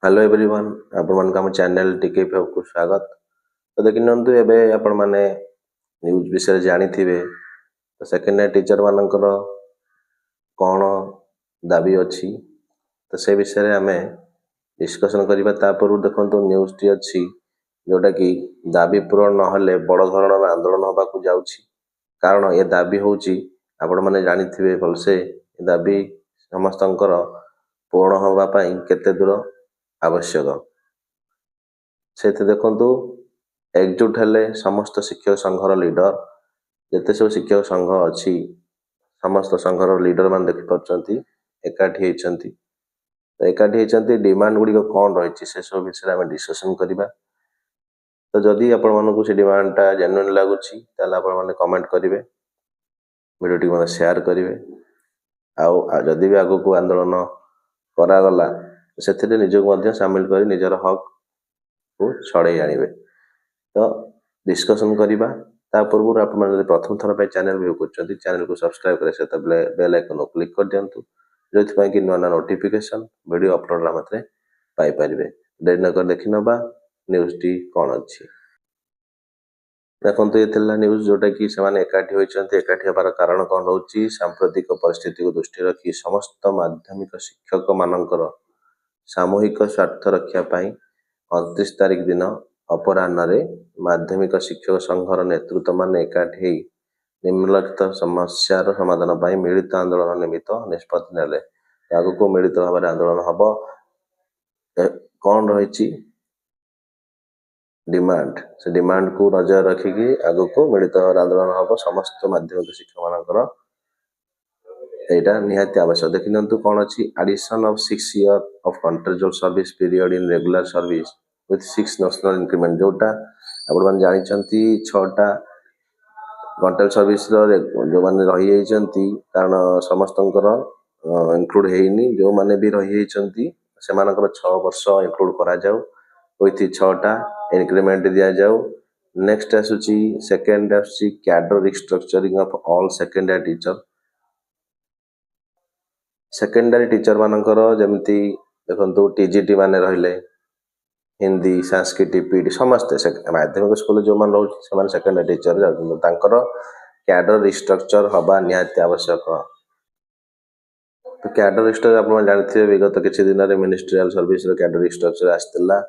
Hello everyone आपण आम channel टिके को स्वागत। तो देखि नंतु एबे आपण माने न्यूज विषय जानी थिबे। तो सेकेंड ईयर टीचर मानकर कौन दाबी अच्छी तो से विषय आमे डिस्कशन करबा। तापर देखंतु न्यूज टी अच्छी जोटा कि दाबी पूरण नहले बड़ धरणर आंदोलन होबा को जाउछि। कारण ये दाबी होउछि आपण माने जानी थिबे भलसे दाबी समस्तंकर पूर्ण होबा पई केते दूर आवश्यक से देखु एकजुट हेले समस्त शिक्षक संघर लीडर जिते सब शिक्षक संघ अच्छी समस्त संघर लीडर मान देखिपार एकाठी होती। तो एकाठी होती डिमांड गुड़िक कौन रही से सब विषय आम डिस्कसन करवा। तो जदि आपण मानक से डिमांडटा जेन्युइन लगुच कमेंट करेंगे, वीडियो टी शेयर करेंगे। आदि भी आग को आंदोलन करागला से निजक सामिल कर निजर हक को छड़े आने। तो डिस्कसन करवा ता पूर्व आप प्रथम थर पर चैनल व्यू कर चैनल को सब्सक्राइब करें बेल आइकन को क्लिक कर दिंतु जो कि नुआ नुआ नोटिफिकेशन वीडियो अपलोड मात्रे पाइपर। देरी नक देखि नवा न्यूज टी कौन अच्छी देखो। ये न्यूज जोटा कि से एकाठी होती एकाठी हबार कारण कौन रोचे सांप्रतिक परिस्थिति को दृष्टि रखी समस्त माध्यमिक शिक्षक मानकर सामूहिक स्वार्थ रक्षापी 29 तारिख दिन अपराह्न माध्यमिक शिक्षक संघर नेतृत्व मान एकाठी निम्नलिखित समस्यार समाधान पर मिलित आंदोलन निमित्त निष्पत्ति नेले। आग को मिलित भाव आंदोलन हम कौन रही डिमांड से डिमांड को नजर रखिकी आग को मिलित भाव आंदोलन हम समस्त माध्यमिक शिक्षक मानकर यहाँ निहाती आवश्यक। देखि नंतु कौन अच्छी addition of 6 years of contractual service period in regular service with 6 national increment जोटा आप जानते 6टा कॉन्ट्रेक्ट सर्विस जो मैंने रही कारण समस्त इंक्लूड होनी जो मैंने भी रही से 6 वर्ष इंक्लूड करा जाऊ विथ 6टा इंक्रीमेंट दि जाऊ। नेक्स्ट आसूची सेकेंड आसूची cadre restructuring of all secondary teacher secondary teacher मानकर जमती देखो टीजीटी माने रहिले हिंदी संस्कृत पीडी समस्ते माध्यमिक स्कूल जो मान रोचे सेकेंडरी टीचर जाकर कैडर रिस्ट्रक्चर हवा निहाती आवश्यक। तो कैडर रिस्ट्रक्चर आप जानते विगत किसी दिन में मिनिस्ट्रियल सर्विस कैडर रिस्ट्रक्चर आसला।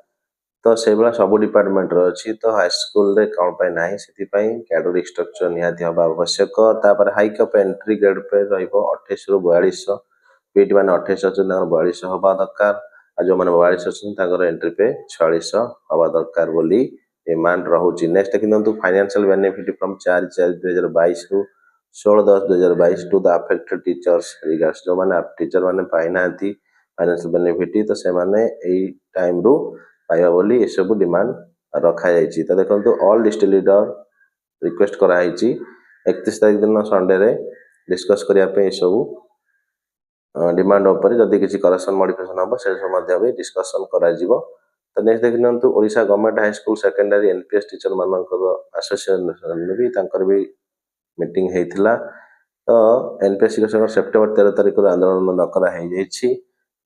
तो से भाया सब डिपार्टमेंट अच्छी तो हाईस्कल रे कौन पाई ना से कैडर रिस्ट्रक्चर निहाती हवा आवश्यक। तापर hike of entry grade pay रहिबो 28 रु 4200 पीटी मैंने 28 अच्छे 4200 हवा दरकार जो मैंने 42 अच्छे एंट्री पे 4600 हवा दरकार बोली डिमांड रोचे। नेक्स्ट देखते फाइनेंशियल बेनिफिट फ्रॉम 4/4/2022 रु 16/10/2022 to the affected teachers regards जो मैंने टीचर मैंने पाई ना फाइनेंशियल बेनिफिट तो से टाइम रु पाइबा बोली ये सब डिमांड रखा जाइए। तो देखो ऑल डिस्ट्रिक्ट लीडर रिक्वेस्ट कराई 31 तारिख दिन संडे रे डिस्कस करने सब डिमांड उपर जदि किसी करेक्शन मॉडिफिकेशन हम से सब भी डिस्कसन करा जीवो। तो नेक्स्ट देखि Odisha government high school secondary NPS teacher मानकर एसोसिएशन भी मीटिंग होता। तो एनपीएस शिक्षक सेप्टेम्बर 13 तारिख आंदोलन न करा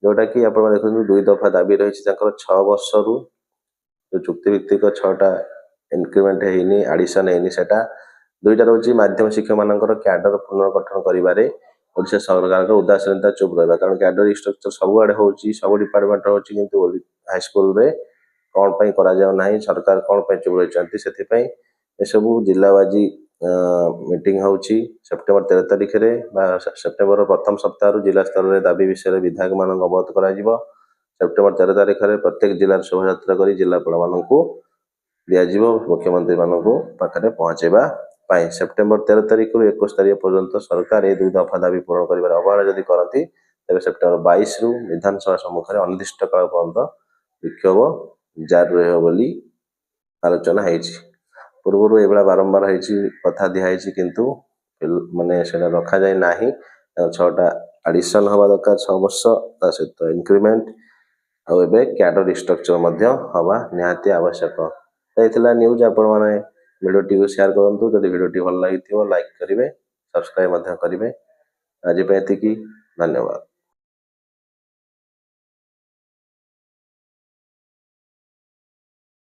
जोटा कि आप देखते 2 दफा दाबी रही 6 वर्ष रु जो चुक्ति भित्तिक 6टा इंक्रीमेंट होनी एडिशन होनी से 2टा रोचे माध्यमिक शिक्षक मानकर कैडर पुनर्गठन करें ओडिशा सरकार उदासीनता चुप रहा। कारण कैडर स्ट्रक्चर सबुआड़े हो सब डिपार्टमेंट होची किंतु हाईस्कल रे कौन पाई करा जाओ नहीं सरकार कौन पाई चुप रही से सब जिलावाजी मीटिंग होची सेप्टेम्बर 13 तारिख रे सेप्टेम्बर प्रथम सप्ताह जिला स्तर में दाबी विषय विधायक मान अवगत करा सेप्टेम्बर 13 तारिख में प्रत्येक जिला शोभा यात्रा कर जिलापाल मानक दिज्व मुख्यमंत्री मानक पाखे पहुँचेबा। सेप्टेम्बर 13 तारिख रु 21 तारिख पर्यंत सरकार ये 2 दफा दाबी पूरण कर अवहेला जदि करती तेज सेप्टेम्बर 22 रु विधानसभा सम्मुख में अनिर्दिष्ट काल पर्यंत विक्षोभ जारी रही आलोचना होती। पूर्व ये बारंबार कथा दिखाई किंतु माने रखा जाए ना 6टा एडिशन हवा दरकार 6 वर्ष सहित इंक्रीमेंट आउ कैडर स्ट्रक्चर हवा निहाती आवश्यक। तो न्यूज आपण मैंने वीडियो टी शेयर करूँ जब वीडियो टी भल लगी लाइक करेंगे सब्सक्राइब करेंगे। आज धन्यवाद।